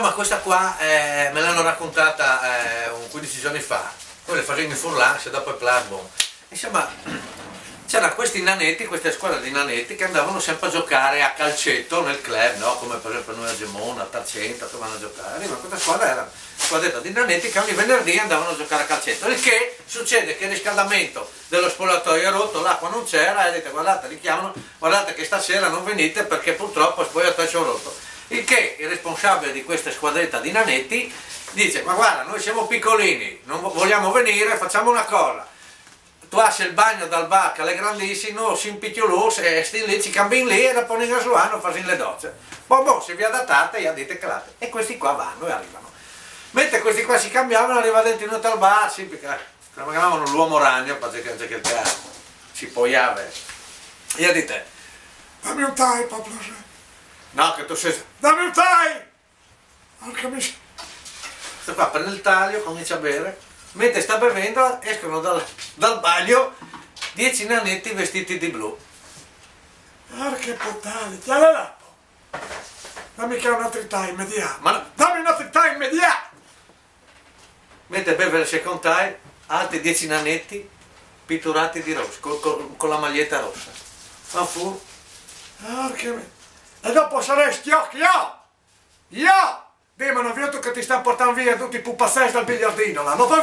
Insomma, questa qua me l'hanno raccontata 15 giorni fa, poi le facevano in Furlan, se dopo è Plasbon. Insomma, c'erano questi nanetti, queste squadre di nanetti che andavano sempre a giocare a calcetto nel club, no? Come per esempio noi a Gemona, a Tarcento, che vanno a giocare. Ma questa squadra era una squadretta di nanetti che ogni venerdì andavano a giocare a calcetto. Il che succede che il riscaldamento dello spogliatoio è rotto, l'acqua non c'era, e dite guardate, li chiamano, guardate che stasera non venite perché purtroppo lo spogliatoio c'è rotto. Il che il responsabile di questa squadretta di nanetti dice: ma guarda, noi siamo piccolini, non vogliamo venire, facciamo una cosa. Tu hai il bagno dal bar che è grandissimo, si impicciolò, e sti lì, ci cambi lì e dopo in su anno fai le docce. Poi se vi adattate, gli dite che l'ate. E questi qua vanno e arrivano. Mentre questi qua si cambiavano, arriva dentro in un tal bar, si chiamavano l'uomo ragno, perché si poiava. E gli dite: dammi un tai, Pablo. No, che tu sei... Dammi un tai! Porca miseria. Questo qua prende il taglio, comincia a bere. Mentre sta bevendo escono dal bagno 10 nanetti vestiti di blu. Porca puttana, ti ha dato. Dammi che è un altro time immediato. Ma dammi un altro time immediato. Mentre beve il second time, altri 10 nanetti pitturati di rosso, con la maglietta rossa. Ma fu. Porca. E dopo saresti occhi, io! Dimmelo, visto che ti stanno portando via tutti i pupazzeschi dal biliardino, là, non ti